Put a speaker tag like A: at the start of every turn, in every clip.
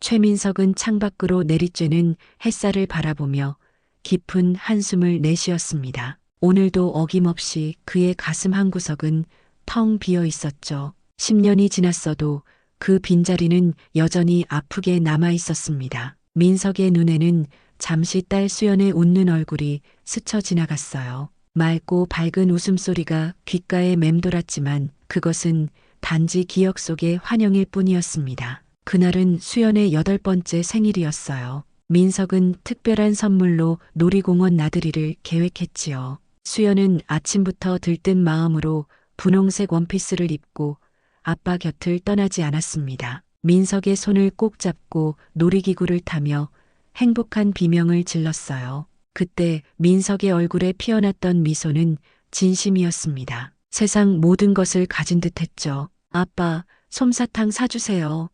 A: 최민석은 창밖으로 내리쬐는 햇살을 바라보며 깊은 한숨을 내쉬었습니다. 오늘도 어김없이 그의 가슴 한구석은 텅 비어 있었죠. 10년이 지났어도 그 빈자리는 여전히 아프게 남아 있었습니다. 민석의 눈에는 잠시 딸 수연의 웃는 얼굴이 스쳐 지나갔어요. 맑고 밝은 웃음소리가 귓가에 맴돌았지만 그것은 단지 기억 속의 환영일 뿐이었습니다. 그날은 수연의 8번째 생일이었어요. 민석은 특별한 선물로 놀이공원 나들이를 계획했지요. 수연은 아침부터 들뜬 마음으로 분홍색 원피스를 입고 아빠 곁을 떠나지 않았습니다. 민석의 손을 꼭 잡고 놀이기구를 타며 행복한 비명을 질렀어요. 그때 민석의 얼굴에 피어났던 미소는 진심이었습니다. 세상 모든 것을 가진 듯했죠. 아빠, 솜사탕 사주세요.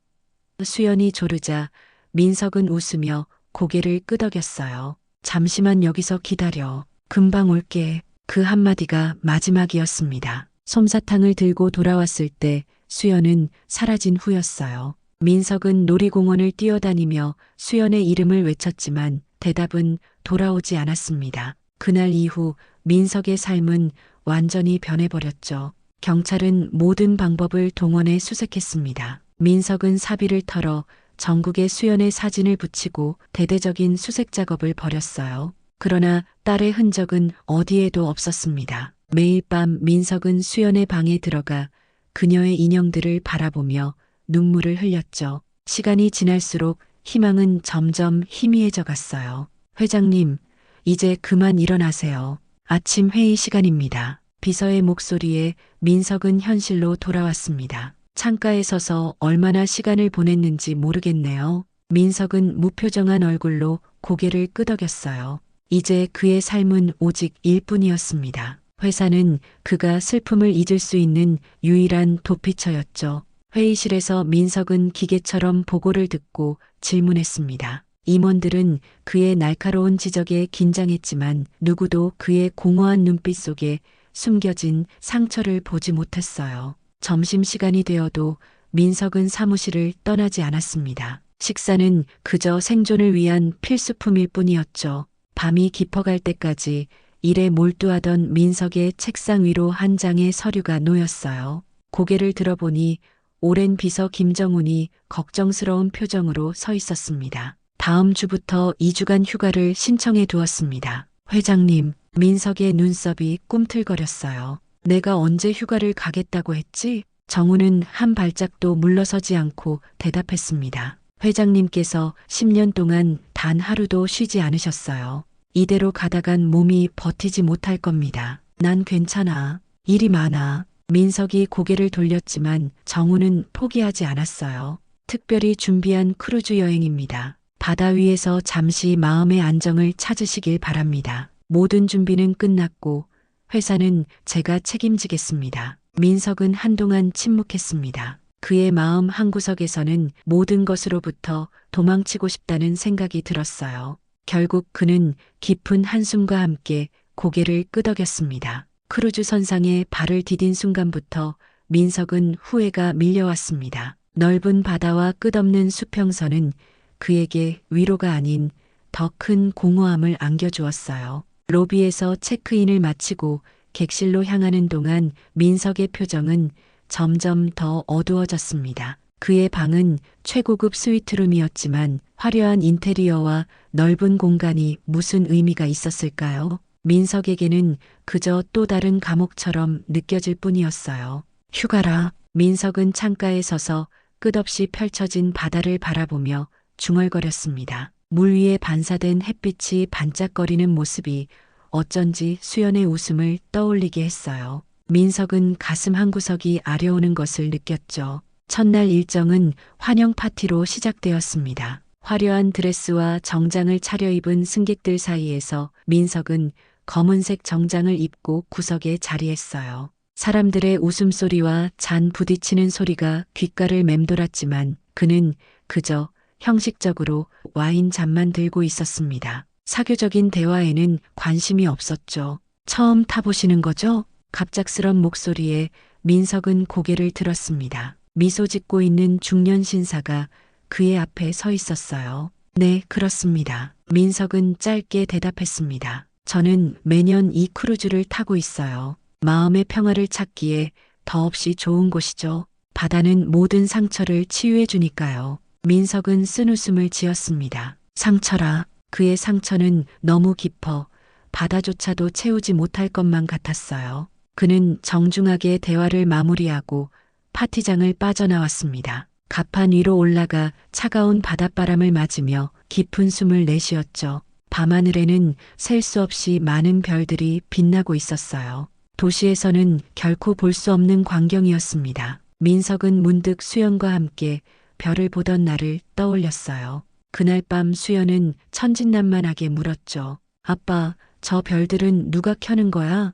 A: 수연이 조르자 민석은 웃으며 고개를 끄덕였어요. 잠시만 여기서 기다려. 금방 올게. 그 한마디가 마지막이었습니다. 솜사탕을 들고 돌아왔을 때 수연은 사라진 후였어요. 민석은 놀이공원을 뛰어다니며 수연의 이름을 외쳤지만 대답은 돌아오지 않았습니다. 그날 이후 민석의 삶은 완전히 변해버렸죠. 경찰은 모든 방법을 동원해 수색했습니다. 민석은 사비를 털어 전국에 수연의 사진을 붙이고 대대적인 수색 작업을 벌였어요. 그러나 딸의 흔적은 어디에도 없었습니다. 매일 밤 민석은 수연의 방에 들어가 그녀의 인형들을 바라보며 눈물을 흘렸죠. 시간이 지날수록 희망은 점점 희미해져 갔어요. 회장님, 이제 그만 일어나세요. 아침 회의 시간입니다. 비서의 목소리에 민석은 현실로 돌아왔습니다. 창가에 서서 얼마나 시간을 보냈는지 모르겠네요. 민석은 무표정한 얼굴로 고개를 끄덕였어요. 이제 그의 삶은 오직 일뿐이었습니다. 회사는 그가 슬픔을 잊을 수 있는 유일한 도피처였죠. 회의실에서 민석은 기계처럼 보고를 듣고 질문했습니다. 임원들은 그의 날카로운 지적에 긴장했지만 누구도 그의 공허한 눈빛 속에 숨겨진 상처를 보지 못했어요. 점심시간이 되어도 민석은 사무실을 떠나지 않았습니다. 식사는 그저 생존을 위한 필수품일 뿐이었죠. 밤이 깊어갈 때까지 일에 몰두하던 민석의 책상 위로 한 장의 서류가 놓였어요. 고개를 들어보니 오랜 비서 김정훈이 걱정스러운 표정으로 서 있었습니다. 다음 주부터 2주간 휴가를 신청해 두었습니다. 회장님, 민석의 눈썹이 꿈틀거렸어요. 내가 언제 휴가를 가겠다고 했지? 정훈은 한 발짝도 물러서지 않고 대답했습니다. 회장님께서 10년 동안 단 하루도 쉬지 않으셨어요. 이대로 가다간 몸이 버티지 못할 겁니다. 난 괜찮아. 일이 많아. 민석이 고개를 돌렸지만 정훈은 포기하지 않았어요. 특별히 준비한 크루즈 여행입니다. 바다 위에서 잠시 마음의 안정을 찾으시길 바랍니다. 모든 준비는 끝났고 회사는 제가 책임지겠습니다. 민석은 한동안 침묵했습니다. 그의 마음 한구석에서는 모든 것으로부터 도망치고 싶다는 생각이 들었어요. 결국 그는 깊은 한숨과 함께 고개를 끄덕였습니다. 크루즈 선상에 발을 디딘 순간부터 민석은 후회가 밀려왔습니다. 넓은 바다와 끝없는 수평선은 그에게 위로가 아닌 더 큰 공허함을 안겨주었어요. 로비에서 체크인을 마치고 객실로 향하는 동안 민석의 표정은 점점 더 어두워졌습니다. 그의 방은 최고급 스위트룸이었지만 화려한 인테리어와 넓은 공간이 무슨 의미가 있었을까요? 민석에게는 그저 또 다른 감옥처럼 느껴질 뿐이었어요. 휴가라. 민석은 창가에 서서 끝없이 펼쳐진 바다를 바라보며 중얼거렸습니다. 물 위에 반사된 햇빛이 반짝거리는 모습이 어쩐지 수연의 웃음을 떠올리게 했어요. 민석은 가슴 한구석이 아려오는 것을 느꼈죠. 첫날 일정은 환영 파티로 시작되었습니다. 화려한 드레스와 정장을 차려입은 승객들 사이에서 민석은 검은색 정장을 입고 구석에 자리했어요. 사람들의 웃음소리와 잔 부딪히는 소리가 귓가를 맴돌았지만 그는 그저 형식적으로 와인 잔만 들고 있었습니다. 사교적인 대화에는 관심이 없었죠. 처음 타보시는 거죠? 갑작스런 목소리에 민석은 고개를 들었습니다. 미소 짓고 있는 중년 신사가 그의 앞에 서 있었어요. 네, 그렇습니다. 민석은 짧게 대답했습니다. 저는 매년 이 크루즈를 타고 있어요. 마음의 평화를 찾기에 더없이 좋은 곳이죠. 바다는 모든 상처를 치유해 주니까요. 민석은 쓴웃음을 지었습니다. 상처라. 그의 상처는 너무 깊어 바다조차도 채우지 못할 것만 같았어요. 그는 정중하게 대화를 마무리하고 파티장을 빠져나왔습니다. 갑판 위로 올라가 차가운 바닷바람을 맞으며 깊은 숨을 내쉬었죠. 밤하늘에는 셀 수 없이 많은 별들이 빛나고 있었어요. 도시에서는 결코 볼 수 없는 광경이었습니다. 민석은 문득 수연과 함께 별을 보던 날을 떠올렸어요. 그날 밤 수연은 천진난만하게 물었죠. 아빠, 저 별들은 누가 켜는 거야?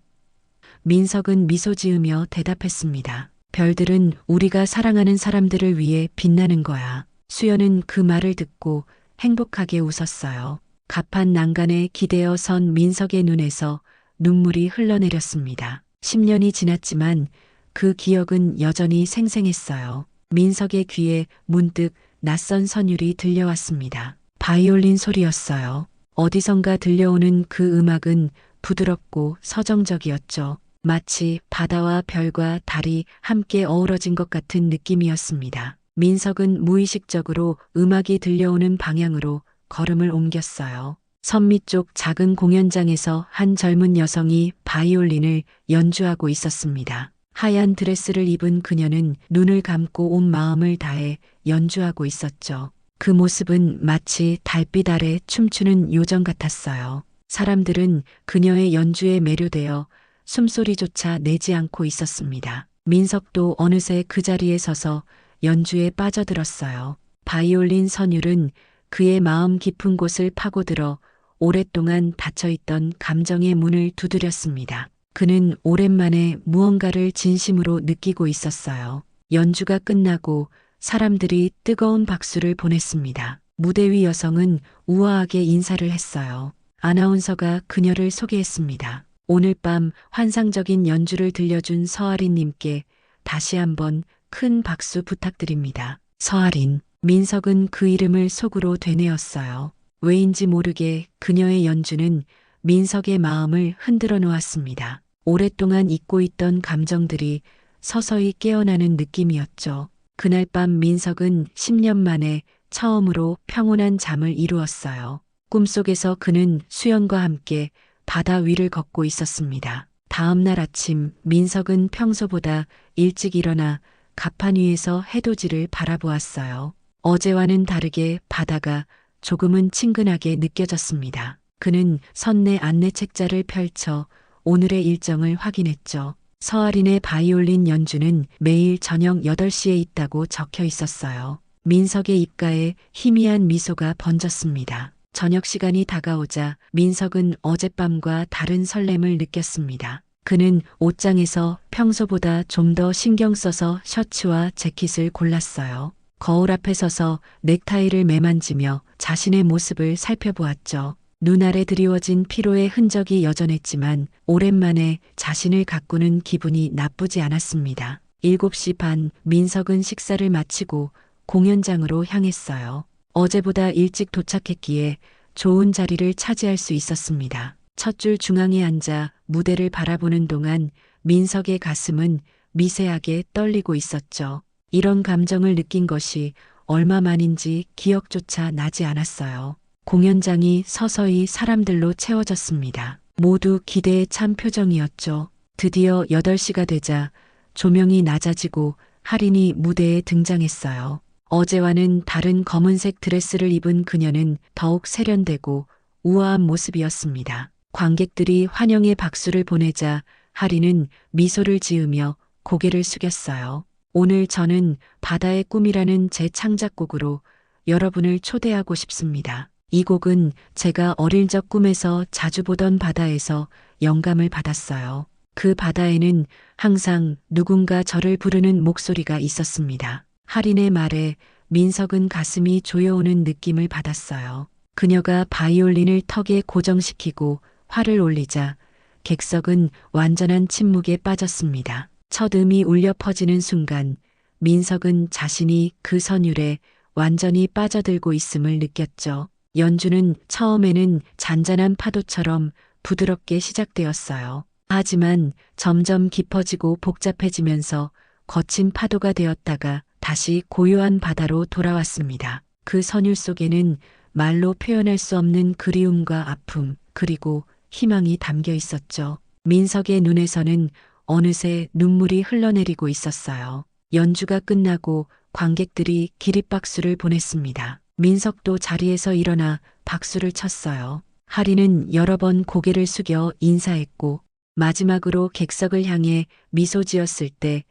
A: 민석은 미소 지으며 대답했습니다. 별들은 우리가 사랑하는 사람들을 위해 빛나는 거야. 수연은 그 말을 듣고 행복하게 웃었어요. 갑판 난간에 기대어 선 민석의 눈에서 눈물이 흘러내렸습니다. 10년이 지났지만 그 기억은 여전히 생생했어요. 민석의 귀에 문득 낯선 선율이 들려왔습니다. 바이올린 소리였어요. 어디선가 들려오는 그 음악은 부드럽고 서정적이었죠. 마치 바다와 별과 달이 함께 어우러진 것 같은 느낌이었습니다. 민석은 무의식적으로 음악이 들려오는 방향으로 걸음을 옮겼어요. 선미 쪽 작은 공연장에서 한 젊은 여성이 바이올린을 연주하고 있었습니다. 하얀 드레스를 입은 그녀는 눈을 감고 온 마음을 다해 연주하고 있었죠. 그 모습은 마치 달빛 아래 춤추는 요정 같았어요. 사람들은 그녀의 연주에 매료되어 숨소리조차 내지 않고 있었습니다. 민석도 어느새 그 자리에 서서 연주에 빠져들었어요. 바이올린 선율은 그의 마음 깊은 곳을 파고들어 오랫동안 닫혀있던 감정의 문을 두드렸습니다. 그는 오랜만에 무언가를 진심으로 느끼고 있었어요. 연주가 끝나고 사람들이 뜨거운 박수를 보냈습니다. 무대 위 여성은 우아하게 인사를 했어요. 아나운서가 그녀를 소개했습니다. 오늘 밤 환상적인 연주를 들려준 서아린님께 다시 한번 큰 박수 부탁드립니다. 서아린. 민석은 그 이름을 속으로 되뇌었어요. 왜인지 모르게 그녀의 연주는 민석의 마음을 흔들어 놓았습니다. 오랫동안 잊고 있던 감정들이 서서히 깨어나는 느낌이었죠. 그날 밤 민석은 10년 만에 처음으로 평온한 잠을 이루었어요. 꿈속에서 그는 수연과 함께 바다 위를 걷고 있었습니다. 다음 날 아침 민석은 평소보다 일찍 일어나 갑판 위에서 해돋이를 바라보았어요. 어제와는 다르게 바다가 조금은 친근하게 느껴졌습니다. 그는 선내 안내 책자를 펼쳐 오늘의 일정을 확인했죠. 서아린의 바이올린 연주는 매일 저녁 8시에 있다고 적혀 있었어요. 민석의 입가에 희미한 미소가 번졌습니다. 저녁 시간이 다가오자 민석은 어젯밤과 다른 설렘을 느꼈습니다. 그는 옷장에서 평소보다 좀 더 신경 써서 셔츠와 재킷을 골랐어요. 거울 앞에 서서 넥타이를 매만지며 자신의 모습을 살펴보았죠. 눈 아래 드리워진 피로의 흔적이 여전했지만 오랜만에 자신을 가꾸는 기분이 나쁘지 않았습니다. 7시 반 민석은 식사를 마치고 공연장으로 향했어요. 어제보다 일찍 도착했기에 좋은 자리를 차지할 수 있었습니다. 첫 줄 중앙에 앉아 무대를 바라보는 동안 민석의 가슴은 미세하게 떨리고 있었죠. 이런 감정을 느낀 것이 얼마 만인지 기억조차 나지 않았어요. 공연장이 서서히 사람들로 채워졌습니다. 모두 기대에 찬 표정이었죠. 드디어 8시가 되자 조명이 낮아지고 할인이 무대에 등장했어요. 어제와는 다른 검은색 드레스를 입은 그녀는 더욱 세련되고 우아한 모습이었습니다. 관객들이 환영의 박수를 보내자 할인은 미소를 지으며 고개를 숙였어요. 오늘 저는 바다의 꿈이라는 제 창작곡으로 여러분을 초대하고 싶습니다. 이 곡은 제가 어릴 적 꿈에서 자주 보던 바다에서 영감을 받았어요. 그 바다에는 항상 누군가 저를 부르는 목소리가 있었습니다. 할인의 말에 민석은 가슴이 조여오는 느낌을 받았어요. 그녀가 바이올린을 턱에 고정시키고 활을 올리자 객석은 완전한 침묵에 빠졌습니다. 첫 음이 울려 퍼지는 순간 민석은 자신이 그 선율에 완전히 빠져들고 있음을 느꼈죠. 연주는 처음에는 잔잔한 파도처럼 부드럽게 시작되었어요. 하지만 점점 깊어지고 복잡해지면서 거친 파도가 되었다가 다시 고요한 바다로 돌아왔습니다. 그 선율 속에는 말로 표현할 수 없는 그리움과 아픔, 그리고 희망이 담겨 있었죠. 민석의 눈에서는 어느새 눈물이 흘러내리고 있었어요. 연주가 끝나고 관객들이 기립박수를 보냈습니다. 민석도 자리에서 일어나 박수를 쳤어요. 하리는 여러 번 고개를 숙여 인사했고 마지막으로 객석을 향해 미소 지었을 때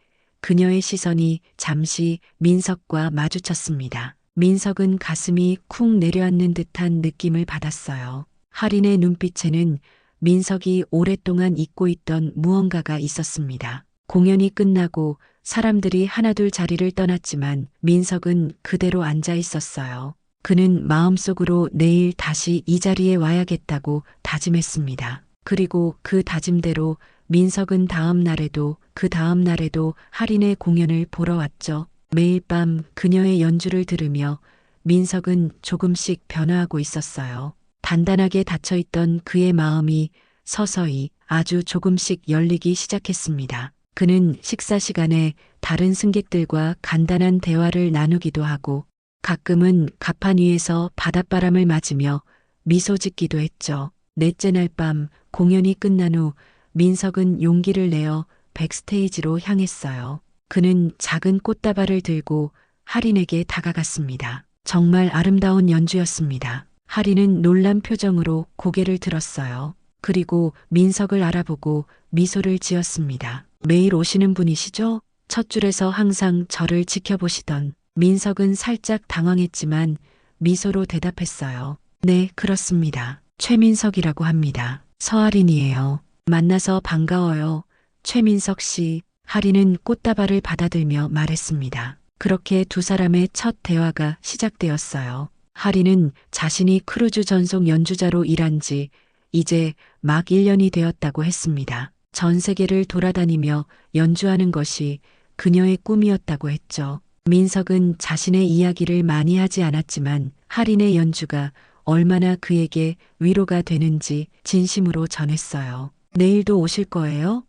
A: 그녀의 시선이 잠시 민석과 마주쳤습니다. 민석은 가슴이 쿵 내려앉는 듯한 느낌을 받았어요. 하린의 눈빛에는 민석이 오랫동안 잊고 있던 무언가가 있었습니다. 공연이 끝나고 사람들이 하나둘 자리를 떠났지만 민석은 그대로 앉아 있었어요. 그는 마음속으로 내일 다시 이 자리에 와야겠다고 다짐했습니다. 그리고 그 다짐대로 민석은 다음 날에도 그 다음 날에도 하린의 공연을 보러 왔죠. 매일 밤 그녀의 연주를 들으며 민석은 조금씩 변화하고 있었어요. 단단하게 닫혀있던 그의 마음이 서서히 아주 조금씩 열리기 시작했습니다. 그는 식사 시간에 다른 승객들과 간단한 대화를 나누기도 하고 가끔은 갑판 위에서 바닷바람을 맞으며 미소 짓기도 했죠. 넷째 날 밤 공연이 끝난 후 민석은 용기를 내어 백스테이지로 향했어요. 그는 작은 꽃다발을 들고 하린에게 다가갔습니다. 정말 아름다운 연주였습니다. 하린은 놀란 표정으로 고개를 들었어요. 그리고 민석을 알아보고 미소를 지었습니다. 매일 오시는 분이시죠? 첫 줄에서 항상 저를 지켜보시던. 민석은 살짝 당황했지만 미소로 대답했어요. 네, 그렇습니다. 최민석이라고 합니다. 서하린이에요. 만나서 반가워요. 최민석 씨. 하린은 꽃다발을 받아들며 말했습니다. 그렇게 두 사람의 첫 대화가 시작되었어요. 하린은 자신이 크루즈 전속 연주자로 일한 지 이제 막 1년이 되었다고 했습니다. 전 세계를 돌아다니며 연주하는 것이 그녀의 꿈이었다고 했죠. 민석은 자신의 이야기를 많이 하지 않았지만 하린의 연주가 얼마나 그에게 위로가 되는지 진심으로 전했어요. 내일도 오실 거예요?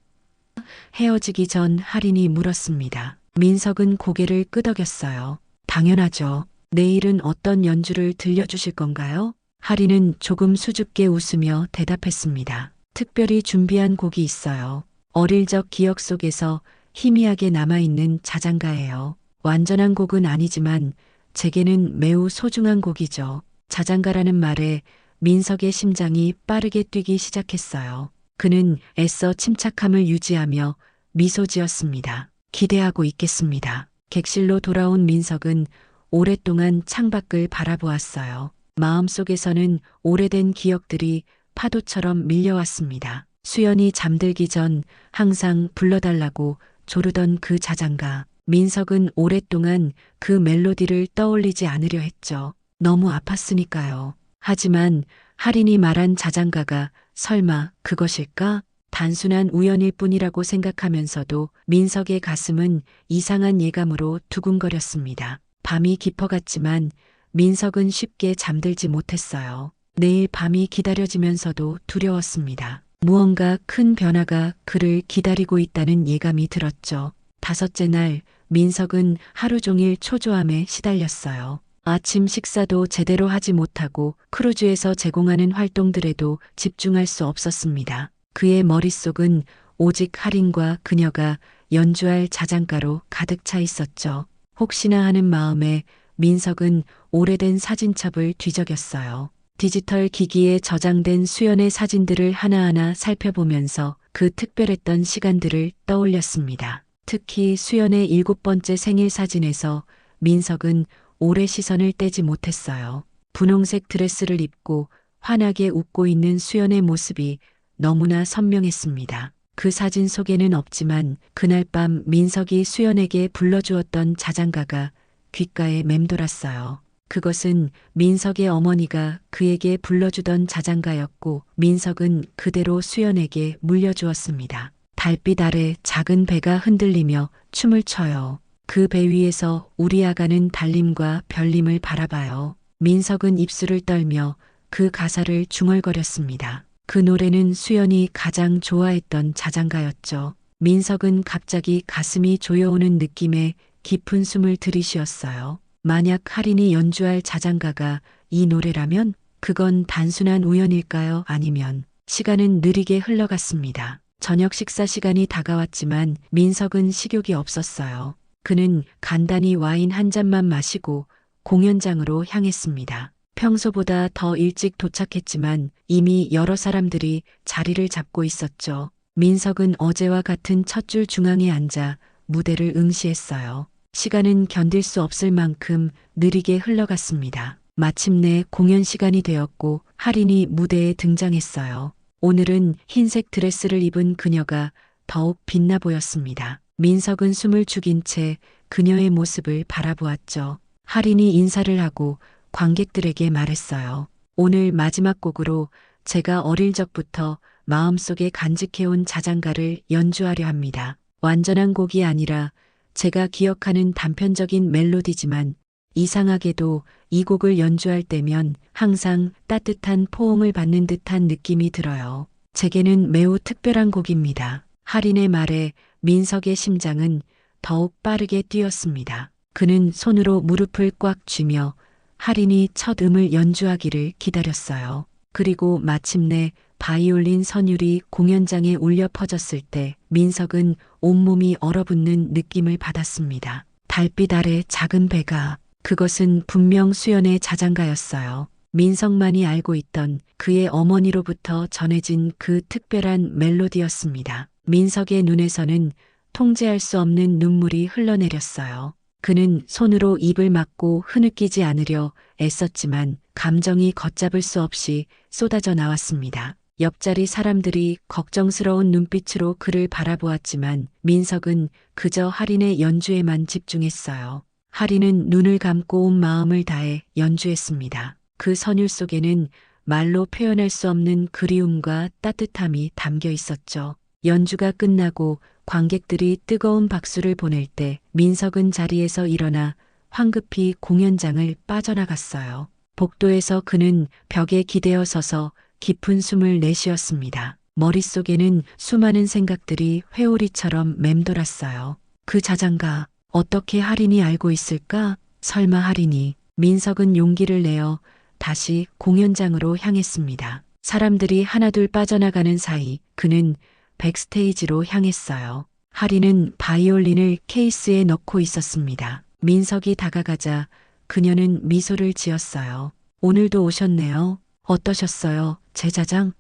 A: 헤어지기 전 하린이 물었습니다. 민석은 고개를 끄덕였어요. 당연하죠. 내일은 어떤 연주를 들려주실 건가요? 하린은 조금 수줍게 웃으며 대답했습니다. 특별히 준비한 곡이 있어요. 어릴 적 기억 속에서 희미하게 남아있는 자장가예요. 완전한 곡은 아니지만 제게는 매우 소중한 곡이죠. 자장가라는 말에 민석의 심장이 빠르게 뛰기 시작했어요. 그는 애써 침착함을 유지하며 미소 지었습니다. 기대하고 있겠습니다. 객실로 돌아온 민석은 오랫동안 창밖을 바라보았어요. 마음속에서는 오래된 기억들이 파도처럼 밀려왔습니다. 수연이 잠들기 전 항상 불러달라고 조르던 그 자장가. 민석은 오랫동안 그 멜로디를 떠올리지 않으려 했죠. 너무 아팠으니까요. 하지만 하린이 말한 자장가가 설마 그것일까? 단순한 우연일 뿐이라고 생각하면서도 민석의 가슴은 이상한 예감으로 두근거렸습니다. 밤이 깊어갔지만 민석은 쉽게 잠들지 못했어요. 내일 밤이 기다려지면서도 두려웠습니다. 무언가 큰 변화가 그를 기다리고 있다는 예감이 들었죠. 다섯째 날 민석은 하루 종일 초조함에 시달렸어요. 아침 식사도 제대로 하지 못하고 크루즈에서 제공하는 활동들에도 집중할 수 없었습니다. 그의 머릿속은 오직 하린과 그녀가 연주할 자장가로 가득 차 있었죠. 혹시나 하는 마음에 민석은 오래된 사진첩을 뒤적였어요. 디지털 기기에 저장된 수연의 사진들을 하나하나 살펴보면서 그 특별했던 시간들을 떠올렸습니다. 특히 수연의 7번째 생일 사진에서 민석은 오래 시선을 떼지 못했어요. 분홍색 드레스를 입고 환하게 웃고 있는 수연의 모습이 너무나 선명했습니다. 그 사진 속에는 없지만 그날 밤 민석이 수연에게 불러주었던 자장가가 귓가에 맴돌았어요. 그것은 민석의 어머니가 그에게 불러주던 자장가였고 민석은 그대로 수연에게 물려주었습니다. 달빛 아래 작은 배가 흔들리며 춤을 춰요. 그 배 위에서 우리 아가는 달림과 별림을 바라봐요. 민석은 입술을 떨며 그 가사를 중얼거렸습니다. 그 노래는 수연이 가장 좋아했던 자장가였죠. 민석은 갑자기 가슴이 조여오는 느낌에 깊은 숨을 들이쉬었어요. 만약 할인이 연주할 자장가가 이 노래라면 그건 단순한 우연일까요? 아니면 시간은 느리게 흘러갔습니다. 저녁 식사 시간이 다가왔지만 민석은 식욕이 없었어요. 그는 간단히 와인 한 잔만 마시고 공연장으로 향했습니다. 평소보다 더 일찍 도착했지만 이미 여러 사람들이 자리를 잡고 있었죠. 민석은 어제와 같은 첫 줄 중앙에 앉아 무대를 응시했어요. 시간은 견딜 수 없을 만큼 느리게 흘러갔습니다. 마침내 공연 시간이 되었고 할인이 무대에 등장했어요. 오늘은 흰색 드레스를 입은 그녀가 더욱 빛나 보였습니다. 민석은 숨을 죽인 채 그녀의 모습을 바라보았죠. 할인이 인사를 하고 관객들에게 말했어요. 오늘 마지막 곡으로 제가 어릴 적부터 마음속에 간직해온 자장가를 연주하려 합니다. 완전한 곡이 아니라 제가 기억하는 단편적인 멜로디지만 이상하게도 이 곡을 연주할 때면 항상 따뜻한 포옹을 받는 듯한 느낌이 들어요. 제게는 매우 특별한 곡입니다. 할인의 말에 민석의 심장은 더욱 빠르게 뛰었습니다. 그는 손으로 무릎을 꽉 쥐며 할인이 첫 음을 연주하기를 기다렸어요. 그리고 마침내 바이올린 선율이 공연장에 울려 퍼졌을 때 민석은 온몸이 얼어붙는 느낌을 받았습니다. 달빛 아래 작은 배가, 그것은 분명 수연의 자장가였어요. 민석만이 알고 있던 그의 어머니로부터 전해진 그 특별한 멜로디였습니다. 민석의 눈에서는 통제할 수 없는 눈물이 흘러내렸어요. 그는 손으로 입을 막고 흐느끼지 않으려 애썼지만 감정이 걷잡을 수 없이 쏟아져 나왔습니다. 옆자리 사람들이 걱정스러운 눈빛으로 그를 바라보았지만 민석은 그저 할인의 연주에만 집중했어요. 할인은 눈을 감고 온 마음을 다해 연주했습니다. 그 선율 속에는 말로 표현할 수 없는 그리움과 따뜻함이 담겨 있었죠. 연주가 끝나고 관객들이 뜨거운 박수를 보낼 때 민석은 자리에서 일어나 황급히 공연장을 빠져나갔어요. 복도에서 그는 벽에 기대어 서서 깊은 숨을 내쉬었습니다. 머릿속에는 수많은 생각들이 회오리처럼 맴돌았어요. 그 자장가, 어떻게 할인이 알고 있을까? 설마 할인이. 민석은 용기를 내어 다시 공연장으로 향했습니다. 사람들이 하나둘 빠져나가는 사이 그는 백스테이지로 향했어요. 할인은 바이올린을 케이스에 넣고 있었습니다. 민석이 다가가자 그녀는 미소를 지었어요. 오늘도 오셨네요. 어떠셨어요, 제자장?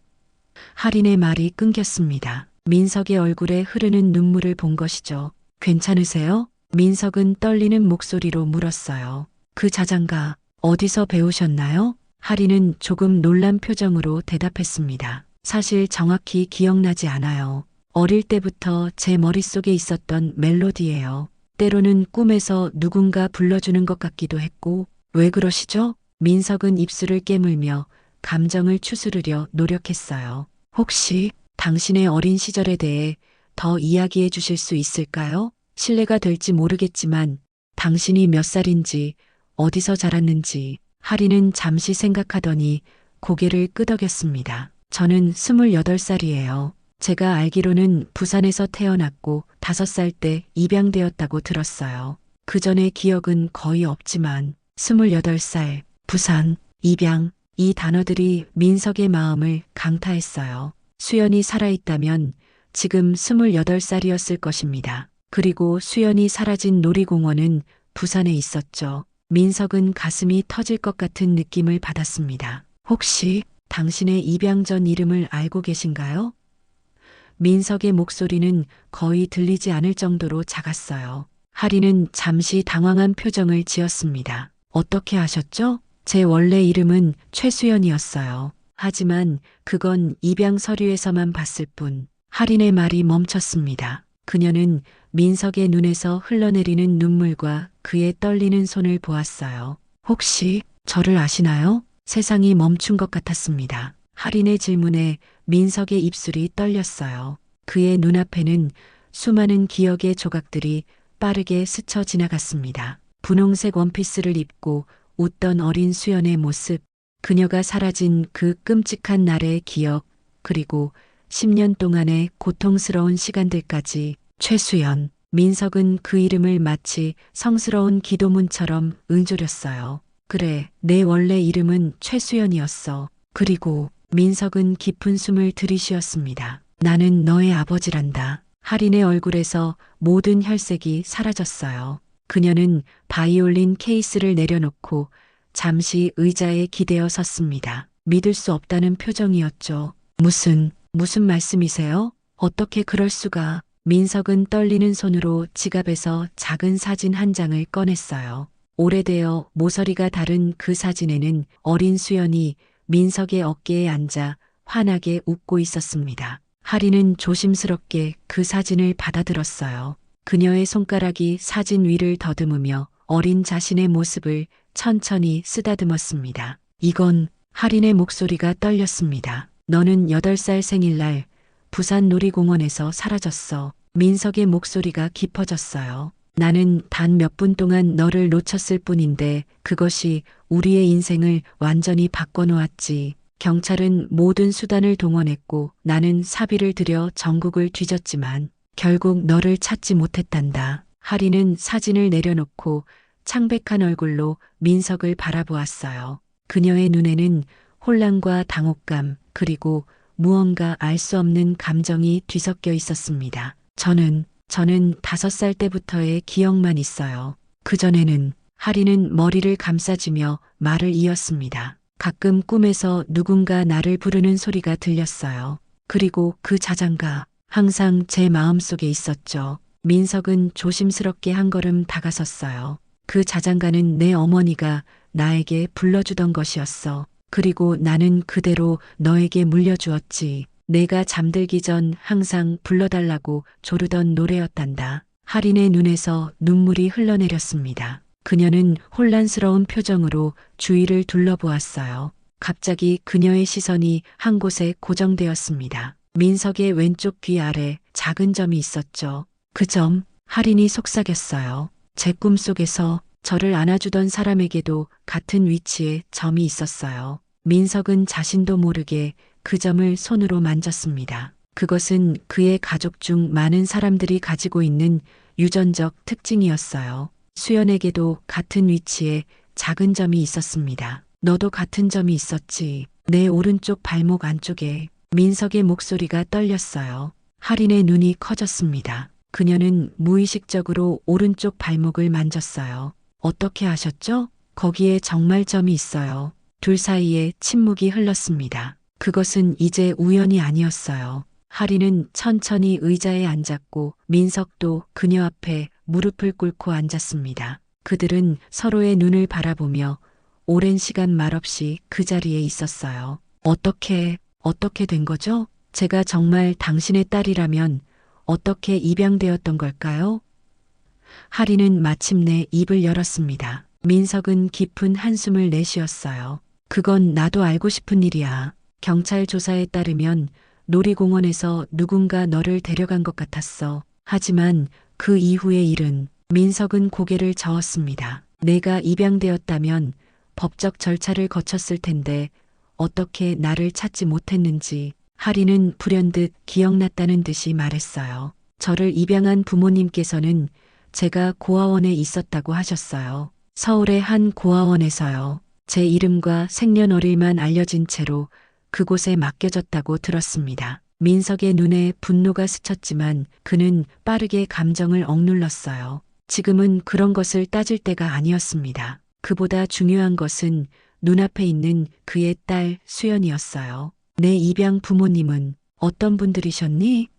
A: 할인의 말이 끊겼습니다. 민석의 얼굴에 흐르는 눈물을 본 것이죠. 괜찮으세요? 민석은 떨리는 목소리로 물었어요. 그 자장가 어디서 배우셨나요? 할인은 조금 놀란 표정으로 대답했습니다. 사실 정확히 기억나지 않아요. 어릴 때부터 제 머릿속에 있었던 멜로디예요. 때로는 꿈에서 누군가 불러주는 것 같기도 했고. 왜 그러시죠? 민석은 입술을 깨물며 감정을 추스르려 노력했어요. 혹시 당신의 어린 시절에 대해 더 이야기해 주실 수 있을까요? 실례가 될지 모르겠지만 당신이 몇 살인지, 어디서 자랐는지. 할인은 잠시 생각하더니 고개를 끄덕였습니다. 저는 28살이에요. 제가 알기로는 부산에서 태어났고 5살 때 입양되었다고 들었어요. 그 전의 기억은 거의 없지만 28살, 부산, 입양, 이 단어들이 민석의 마음을 강타했어요. 수연이 살아있다면 지금 28살이었을 것입니다. 그리고 수연이 사라진 놀이공원은 부산에 있었죠. 민석은 가슴이 터질 것 같은 느낌을 받았습니다. 혹시 당신의 입양 전 이름을 알고 계신가요? 민석의 목소리는 거의 들리지 않을 정도로 작았어요. 할인은 잠시 당황한 표정을 지었습니다. 어떻게 아셨죠? 제 원래 이름은 최수연이었어요. 하지만 그건 입양 서류에서만 봤을 뿐. 할인의 말이 멈췄습니다. 그녀는 민석의 눈에서 흘러내리는 눈물과 그의 떨리는 손을 보았어요. 혹시 저를 아시나요? 세상이 멈춘 것 같았습니다. 할인의 질문에 민석의 입술이 떨렸어요. 그의 눈앞에는 수많은 기억의 조각들이 빠르게 스쳐 지나갔습니다. 분홍색 원피스를 입고 웃던 어린 수연의 모습, 그녀가 사라진 그 끔찍한 날의 기억, 그리고 10년 동안의 고통스러운 시간들까지. 최수연. 민석은 그 이름을 마치 성스러운 기도문처럼 응조렸어요. 그래, 내 원래 이름은 최수연이었어. 그리고 민석은 깊은 숨을 들이쉬었습니다. 나는 너의 아버지란다. 할인의 얼굴에서 모든 혈색이 사라졌어요. 그녀는 바이올린 케이스를 내려놓고 잠시 의자에 기대어 섰습니다. 믿을 수 없다는 표정이었죠. 무슨 말씀이세요? 어떻게 그럴 수가? 민석은 떨리는 손으로 지갑에서 작은 사진 한 장을 꺼냈어요. 오래되어 모서리가 다른 그 사진에는 어린 수연이 민석의 어깨에 앉아 환하게 웃고 있었습니다. 하리는 조심스럽게 그 사진을 받아들었어요. 그녀의 손가락이 사진 위를 더듬으며 어린 자신의 모습을 천천히 쓰다듬었습니다. 이건 하린의 목소리가 떨렸습니다. 너는 8살 생일날 부산 놀이공원에서 사라졌어. 민석의 목소리가 깊어졌어요. 나는 단 몇 분 동안 너를 놓쳤을 뿐인데 그것이 우리의 인생을 완전히 바꿔놓았지. 경찰은 모든 수단을 동원했고 나는 사비를 들여 전국을 뒤졌지만 결국 너를 찾지 못했단다. 하리는 사진을 내려놓고 창백한 얼굴로 민석을 바라보았어요. 그녀의 눈에는 혼란과 당혹감 그리고 무언가 알 수 없는 감정이 뒤섞여 있었습니다. 저는 5살 때부터의 기억만 있어요. 그전에는. 하리는 머리를 감싸주며 말을 이었습니다. 가끔 꿈에서 누군가 나를 부르는 소리가 들렸어요. 그리고 그 자장가 항상 제 마음속에 있었죠. 민석은 조심스럽게 한 걸음 다가섰어요. 그 자장가는 내 어머니가 나에게 불러주던 것이었어. 그리고 나는 그대로 너에게 물려주었지. 내가 잠들기 전 항상 불러달라고 조르던 노래였단다. 하린의 눈에서 눈물이 흘러내렸습니다. 그녀는 혼란스러운 표정으로 주위를 둘러보았어요. 갑자기 그녀의 시선이 한 곳에 고정되었습니다. 민석의 왼쪽 귀 아래 작은 점이 있었죠. 그 점, 하린이 속삭였어요. 제 꿈속에서 저를 안아주던 사람에게도 같은 위치에 점이 있었어요. 민석은 자신도 모르게 그 점을 손으로 만졌습니다. 그것은 그의 가족 중 많은 사람들이 가지고 있는 유전적 특징이었어요. 수연에게도 같은 위치에 작은 점이 있었습니다. 너도 같은 점이 있었지. 내 오른쪽 발목 안쪽에. 민석의 목소리가 떨렸어요. 하린의 눈이 커졌습니다. 그녀는 무의식적으로 오른쪽 발목을 만졌어요. 어떻게 아셨죠? 거기에 정말 점이 있어요. 둘 사이에 침묵이 흘렀습니다. 그것은 이제 우연이 아니었어요. 하리는 천천히 의자에 앉았고 민석도 그녀 앞에 무릎을 꿇고 앉았습니다. 그들은 서로의 눈을 바라보며 오랜 시간 말없이 그 자리에 있었어요. 어떻게 된 거죠? 제가 정말 당신의 딸이라면 어떻게 입양되었던 걸까요? 하리는 마침내 입을 열었습니다. 민석은 깊은 한숨을 내쉬었어요. 그건 나도 알고 싶은 일이야. 경찰 조사에 따르면 놀이공원에서 누군가 너를 데려간 것 같았어. 하지만 그 이후의 일은. 민석은 고개를 저었습니다. 내가 입양되었다면 법적 절차를 거쳤을 텐데 어떻게 나를 찾지 못했는지. 하리는 불현듯 기억났다는 듯이 말했어요. 저를 입양한 부모님께서는 제가 고아원에 있었다고 하셨어요. 서울의 한 고아원에서요. 제 이름과 생년월일만 알려진 채로 그곳에 맡겨졌다고 들었습니다. 민석의 눈에 분노가 스쳤지만 그는 빠르게 감정을 억눌렀어요. 지금은 그런 것을 따질 때가 아니었습니다. 그보다 중요한 것은 눈앞에 있는 그의 딸 수연이었어요. 내 입양 부모님은 어떤 분들이셨니?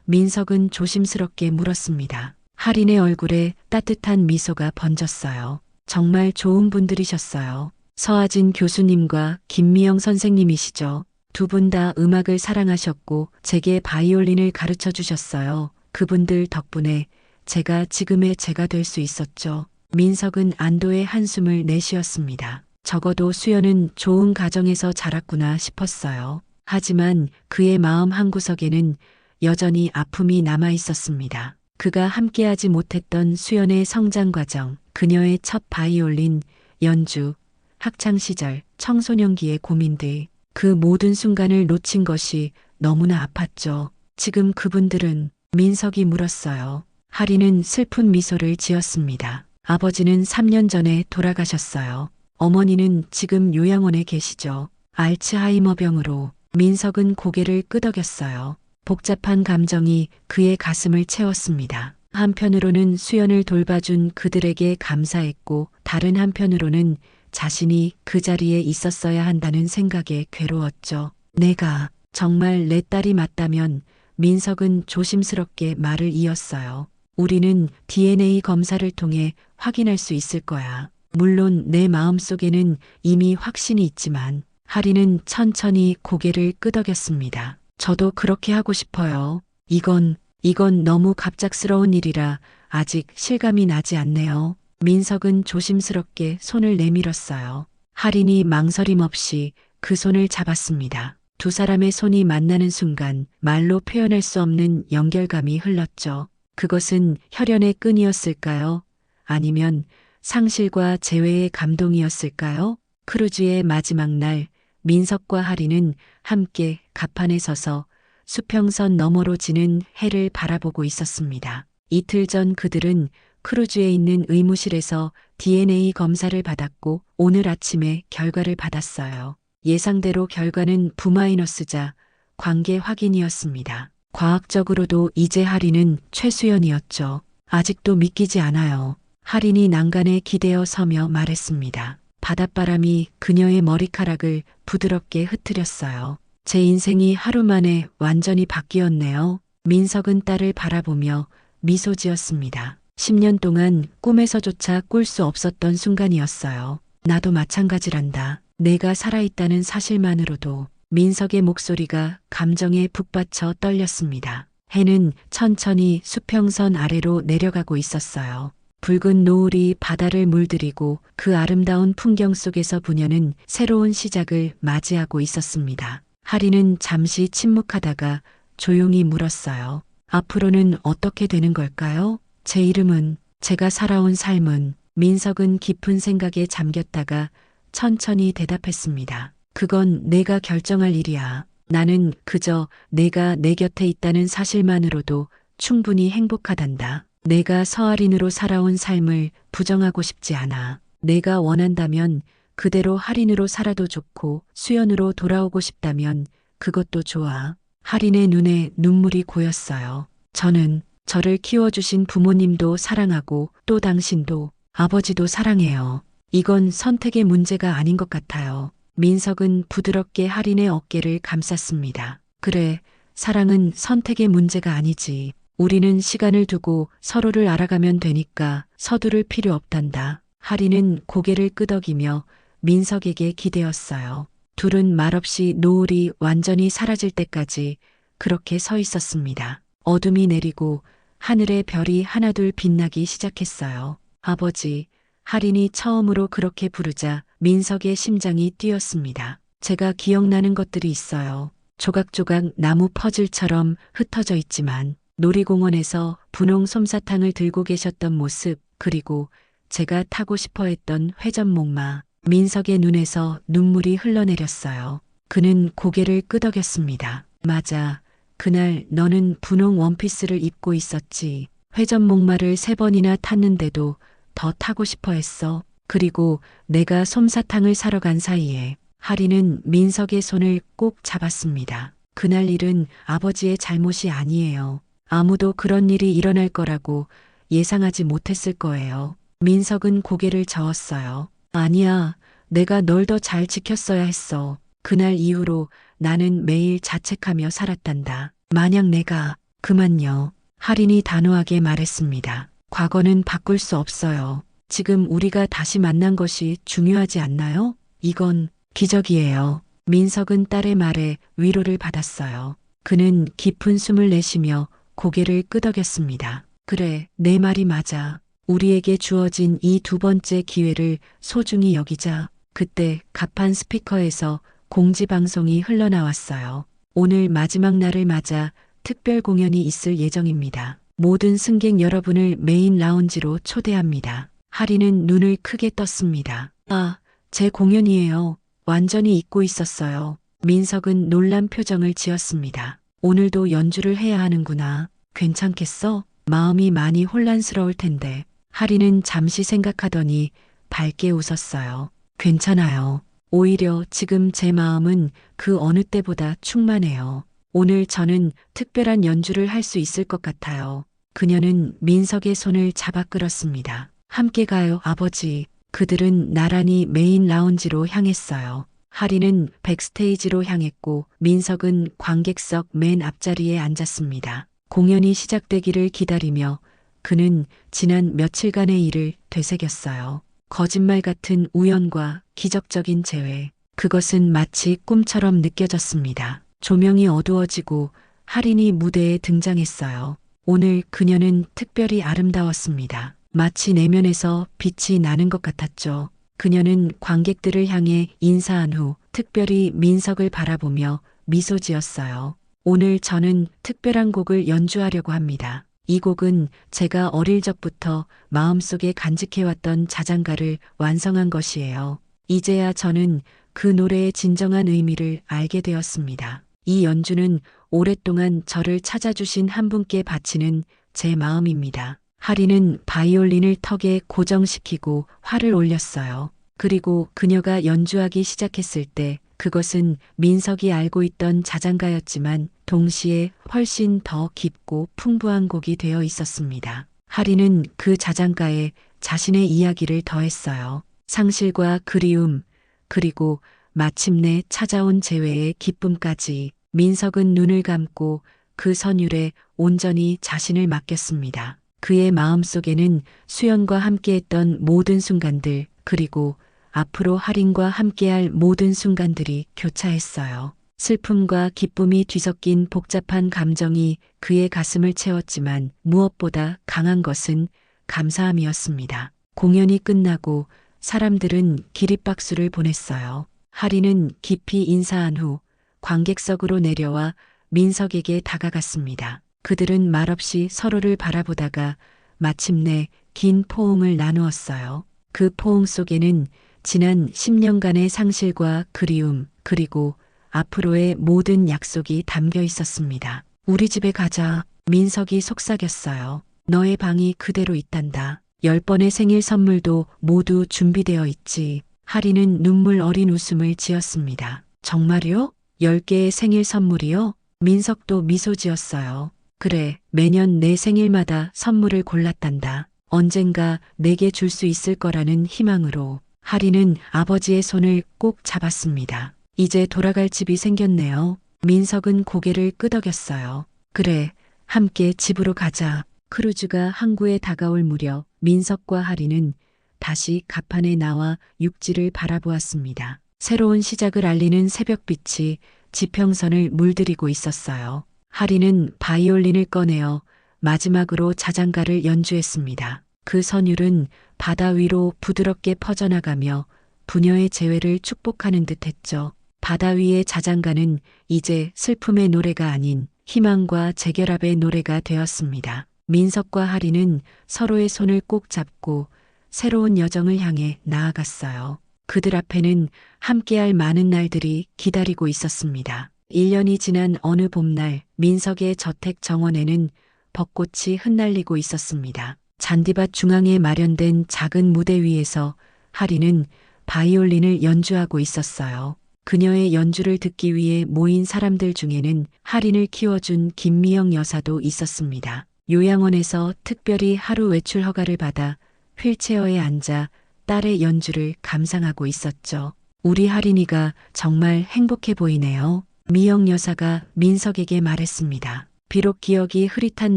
A: 민석은 조심스럽게 물었습니다. 하린의 얼굴에 따뜻한 미소가 번졌어요. 정말 좋은 분들이셨어요. 서하진 교수님과 김미영 선생님이시죠. 두 분 다 음악을 사랑하셨고 제게 바이올린을 가르쳐 주셨어요. 그분들 덕분에 제가 지금의 제가 될 수 있었죠. 민석은 안도의 한숨을 내쉬었습니다. 적어도 수연은 좋은 가정에서 자랐구나 싶었어요. 하지만 그의 마음 한구석에는 여전히 아픔이 남아 있었습니다. 그가 함께하지 못했던 수연의 성장 과정, 그녀의 첫 바이올린 연주, 학창시절, 청소년기의 고민들, 그 모든 순간을 놓친 것이 너무나 아팠죠. 지금 그분들은 민석이 물었어요. 하리는 슬픈 미소를 지었습니다. 아버지는 3년 전에 돌아가셨어요. 어머니는 지금 요양원에 계시죠. 알츠하이머병으로. 민석은 고개를 끄덕였어요. 복잡한 감정이 그의 가슴을 채웠습니다. 한편으로는 수연을 돌봐준 그들에게 감사했고 다른 한편으로는 자신이 그 자리에 있었어야 한다는 생각에 괴로웠죠. 내가 정말 내 딸이 맞다면 민석은 조심스럽게 말을 이었어요. 우리는 DNA 검사를 통해 확인할 수 있을 거야. 물론 내 마음속에는 이미 확신이 있지만 하리는 천천히 고개를 끄덕였습니다. 저도 그렇게 하고 싶어요. 이건 너무 갑작스러운 일이라 아직 실감이 나지 않네요. 민석은 조심스럽게 손을 내밀었어요. 하린이 망설임 없이 그 손을 잡았습니다. 두 사람의 손이 만나는 순간 말로 표현할 수 없는 연결감이 흘렀죠. 그것은 혈연의 끈이었을까요? 아니면 상실과 재회의 감동이었을까요? 크루즈의 마지막 날 민석과 하리는 함께 갑판에 서서 수평선 너머로 지는 해를 바라보고 있었습니다. 이틀 전 그들은 크루즈에 있는 의무실에서 DNA 검사를 받았고 오늘 아침에 결과를 받았어요. 예상대로 결과는 부마이너스자 관계 확인이었습니다. 과학적으로도 이제 하리는 최수연이었죠. 아직도 믿기지 않아요. 하린이 난간에 기대어 서며 말했습니다. 바닷바람이 그녀의 머리카락을 부드럽게 흩트렸어요. 제 인생이 하루 만에 완전히 바뀌었네요. 민석은 딸을 바라보며 미소 지었습니다. 10년 동안 꿈에서조차 꿀 수 없었던 순간이었어요. 나도 마찬가지란다. 내가 살아있다는 사실만으로도. 민석의 목소리가 감정에 북받쳐 떨렸습니다. 해는 천천히 수평선 아래로 내려가고 있었어요. 붉은 노을이 바다를 물들이고 그 아름다운 풍경 속에서 부녀는 새로운 시작을 맞이하고 있었습니다. 하리는 잠시 침묵하다가 조용히 물었어요. 앞으로는 어떻게 되는 걸까요? 제 이름은, 제가 살아온 삶은. 민석은 깊은 생각에 잠겼다가 천천히 대답했습니다. 그건 내가 결정할 일이야. 나는 그저 내가 내 곁에 있다는 사실만으로도 충분히 행복하단다. 내가 서아린으로 살아온 삶을 부정하고 싶지 않아. 내가 원한다면 그대로 할인으로 살아도 좋고 수연으로 돌아오고 싶다면 그것도 좋아. 할인의 눈에 눈물이 고였어요. 저는 저를 키워주신 부모님도 사랑하고 또 당신도 아버지도 사랑해요. 이건 선택의 문제가 아닌 것 같아요. 민석은 부드럽게 할인의 어깨를 감쌌습니다. 그래, 사랑은 선택의 문제가 아니지. 우리는 시간을 두고 서로를 알아가면 되니까 서두를 필요 없단다. 하리는 고개를 끄덕이며 민석에게 기대었어요. 둘은 말없이 노을이 완전히 사라질 때까지 그렇게 서 있었습니다. 어둠이 내리고 하늘에 별이 하나둘 빛나기 시작했어요. 아버지, 하린이 처음으로 그렇게 부르자 민석의 심장이 뛰었습니다. 제가 기억나는 것들이 있어요. 조각조각 나무 퍼즐처럼 흩어져 있지만 놀이공원에서 분홍 솜사탕을 들고 계셨던 모습, 그리고 제가 타고 싶어 했던 회전목마. 민석의 눈에서 눈물이 흘러내렸어요. 그는 고개를 끄덕였습니다. 맞아. 그날 너는 분홍 원피스를 입고 있었지. 회전목마를 3번이나 탔는데도 더 타고 싶어 했어. 그리고 내가 솜사탕을 사러 간 사이에 하리는 민석의 손을 꼭 잡았습니다. 그날 일은 아버지의 잘못이 아니에요. 아무도 그런 일이 일어날 거라고 예상하지 못했을 거예요. 민석은 고개를 저었어요. 아니야, 내가 널 더 잘 지켰어야 했어. 그날 이후로 나는 매일 자책하며 살았단다. 만약 내가, 그만요. 할인이 단호하게 말했습니다. 과거는 바꿀 수 없어요. 지금 우리가 다시 만난 것이 중요하지 않나요? 이건 기적이에요. 민석은 딸의 말에 위로를 받았어요. 그는 깊은 숨을 내쉬며 고개를 끄덕였습니다. 그래, 내 말이 맞아. 우리에게 주어진 이 2번째 기회를 소중히 여기자. 그때 갑판 스피커에서 공지방송이 흘러나왔어요. 오늘 마지막 날을 맞아 특별 공연이 있을 예정입니다. 모든 승객 여러분을 메인 라운지로 초대합니다. 하리는 눈을 크게 떴습니다. 아, 제 공연이에요. 완전히 잊고 있었어요. 민석은 놀란 표정을 지었습니다. 오늘도 연주를 해야 하는구나. 괜찮겠어? 마음이 많이 혼란스러울 텐데. 하리는 잠시 생각하더니 밝게 웃었어요. 괜찮아요. 오히려 지금 제 마음은 그 어느 때보다 충만해요. 오늘 저는 특별한 연주를 할 수 있을 것 같아요. 그녀는 민석의 손을 잡아 끌었습니다. 함께 가요, 아버지. 그들은 나란히 메인 라운지로 향했어요. 하리는 백스테이지로 향했고 민석은 관객석 맨 앞자리에 앉았습니다. 공연이 시작되기를 기다리며 그는 지난 며칠간의 일을 되새겼어요. 거짓말 같은 우연과 기적적인 재회. 그것은 마치 꿈처럼 느껴졌습니다. 조명이 어두워지고 하린이 무대에 등장했어요. 오늘 그녀는 특별히 아름다웠습니다. 마치 내면에서 빛이 나는 것 같았죠. 그녀는 관객들을 향해 인사한 후 특별히 민석을 바라보며 미소 지었어요. 오늘 저는 특별한 곡을 연주하려고 합니다. 이 곡은 제가 어릴 적부터 마음속에 간직해왔던 자장가를 완성한 것이에요. 이제야 저는 그 노래의 진정한 의미를 알게 되었습니다. 이 연주는 오랫동안 저를 찾아주신 한 분께 바치는 제 마음입니다. 하리는 바이올린을 턱에 고정시키고 활을 올렸어요. 그리고 그녀가 연주하기 시작했을 때 그것은 민석이 알고 있던 자장가였지만 동시에 훨씬 더 깊고 풍부한 곡이 되어 있었습니다. 하리는 그 자장가에 자신의 이야기를 더했어요. 상실과 그리움, 그리고 마침내 찾아온 재회의 기쁨까지. 민석은 눈을 감고 그 선율에 온전히 자신을 맡겼습니다. 그의 마음속에는 수연과 함께했던 모든 순간들, 그리고 앞으로 하린과 함께할 모든 순간들이 교차했어요. 슬픔과 기쁨이 뒤섞인 복잡한 감정이 그의 가슴을 채웠지만 무엇보다 강한 것은 감사함이었습니다. 공연이 끝나고 사람들은 기립박수를 보냈어요. 하린은 깊이 인사한 후 관객석으로 내려와 민석에게 다가갔습니다. 그들은 말없이 서로를 바라보다가 마침내 긴 포옹을 나누었어요. 그 포옹 속에는 지난 10년간의 상실과 그리움, 그리고 앞으로의 모든 약속이 담겨 있었습니다. 우리 집에 가자. 민석이 속삭였어요. 너의 방이 그대로 있단다. 10번의 생일 선물도 모두 준비되어 있지. 하리는 눈물 어린 웃음을 지었습니다. 정말요? 10개의 생일 선물이요? 민석도 미소 지었어요. 그래, 매년 내 생일마다 선물을 골랐단다. 언젠가 내게 줄 수 있을 거라는 희망으로. 하리는 아버지의 손을 꼭 잡았습니다. 이제 돌아갈 집이 생겼네요. 민석은 고개를 끄덕였어요. 그래, 함께 집으로 가자. 크루즈가 항구에 다가올 무렵 민석과 하리는 다시 갑판에 나와 육지를 바라보았습니다. 새로운 시작을 알리는 새벽빛이 지평선을 물들이고 있었어요. 하리는 바이올린을 꺼내어 마지막으로 자장가를 연주했습니다. 그 선율은 바다 위로 부드럽게 퍼져나가며 부녀의 재회를 축복하는 듯 했죠. 바다 위의 자장가는 이제 슬픔의 노래가 아닌 희망과 재결합의 노래가 되었습니다. 민석과 하리는 서로의 손을 꼭 잡고 새로운 여정을 향해 나아갔어요. 그들 앞에는 함께할 많은 날들이 기다리고 있었습니다. 1년이 지난 어느 봄날 민석의 저택 정원에는 벚꽃이 흩날리고 있었습니다. 잔디밭 중앙에 마련된 작은 무대 위에서 하리는 바이올린을 연주하고 있었어요. 그녀의 연주를 듣기 위해 모인 사람들 중에는 하린을 키워준 김미영 여사도 있었습니다. 요양원에서 특별히 하루 외출 허가를 받아 휠체어에 앉아 딸의 연주를 감상하고 있었죠. 우리 하린이가 정말 행복해 보이네요. 미영 여사가 민석에게 말했습니다. 비록 기억이 흐릿한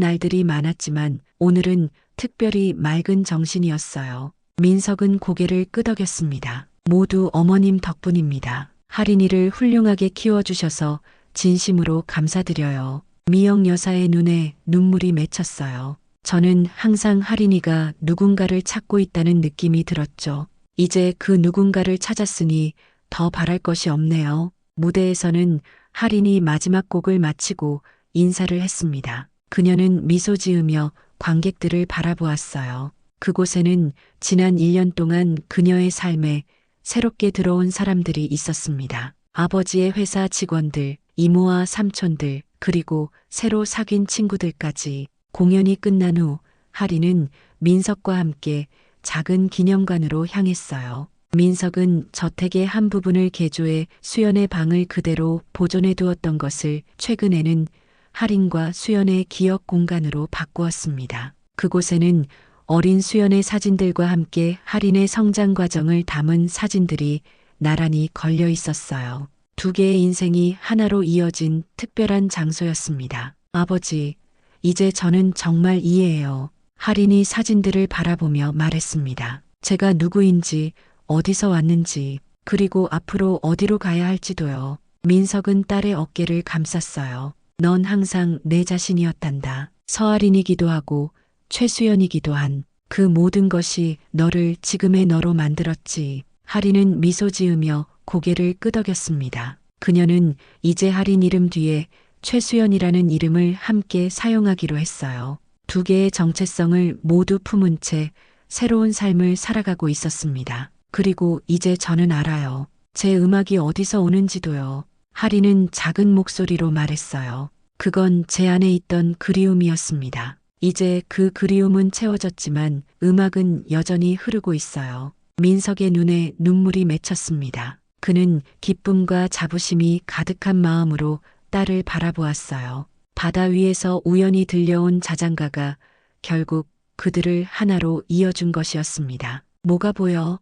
A: 날들이 많았지만 오늘은 특별히 맑은 정신이었어요. 민석은 고개를 끄덕였습니다. 모두 어머님 덕분입니다. 하린이를 훌륭하게 키워주셔서 진심으로 감사드려요. 미영 여사의 눈에 눈물이 맺혔어요. 저는 항상 하린이가 누군가를 찾고 있다는 느낌이 들었죠. 이제 그 누군가를 찾았으니 더 바랄 것이 없네요. 무대에서는 하린이 마지막 곡을 마치고 인사를 했습니다. 그녀는 미소 지으며 관객들을 바라보았어요. 그곳에는 지난 1년 동안 그녀의 삶에 새롭게 들어온 사람들이 있었습니다. 아버지의 회사 직원들, 이모와 삼촌들, 그리고 새로 사귄 친구들까지. 공연이 끝난 후 하리는 민석과 함께 작은 기념관으로 향했어요. 민석은 저택의 한 부분을 개조해 수연의 방을 그대로 보존해 두었던 것을 최근에는 할인과 수연의 기억 공간으로 바꾸었습니다. 그곳에는 어린 수연의 사진들과 함께 할인의 성장 과정을 담은 사진들이 나란히 걸려 있었어요. 두 개의 인생이 하나로 이어진 특별한 장소였습니다. 아버지, 이제 저는 정말 이해해요. 할인이 사진들을 바라보며 말했습니다. 제가 누구인지, 어디서 왔는지, 그리고 앞으로 어디로 가야 할지도요. 민석은 딸의 어깨를 감쌌어요. 넌 항상 내 자신이었단다. 서할인이기도 하고 최수연이기도 한 그 모든 것이 너를 지금의 너로 만들었지. 할인은 미소 지으며 고개를 끄덕였습니다. 그녀는 이제 할인 이름 뒤에 최수연이라는 이름을 함께 사용하기로 했어요. 두 개의 정체성을 모두 품은 채 새로운 삶을 살아가고 있었습니다. 그리고 이제 저는 알아요. 제 음악이 어디서 오는지도요. 할인은 작은 목소리로 말했어요. 그건 제 안에 있던 그리움이었습니다. 이제 그 그리움은 채워졌지만 음악은 여전히 흐르고 있어요. 민석의 눈에 눈물이 맺혔습니다. 그는 기쁨과 자부심이 가득한 마음으로 딸을 바라보았어요. 바다 위에서 우연히 들려온 자장가가 결국 그들을 하나로 이어준 것이었습니다. 뭐가 보여?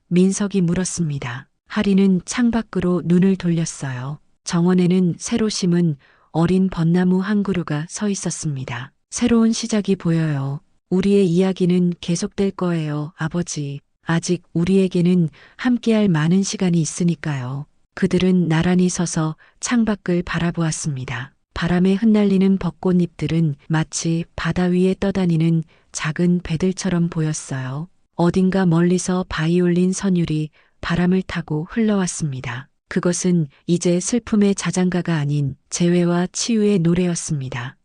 A: 민석이 물었습니다. 할인은 창밖으로 눈을 돌렸어요. 정원에는 새로 심은 어린 벚나무 한 그루가 서 있었습니다. 새로운 시작이 보여요. 우리의 이야기는 계속될 거예요, 아버지. 아직 우리에게는 함께할 많은 시간이 있으니까요. 그들은 나란히 서서 창밖을 바라보았습니다. 바람에 흩날리는 벚꽃잎들은 마치 바다 위에 떠다니는 작은 배들처럼 보였어요. 어딘가 멀리서 바이올린 선율이 바람을 타고 흘러왔습니다. 그것은 이제 슬픔의 자장가가 아닌 재회와 치유의 노래였습니다.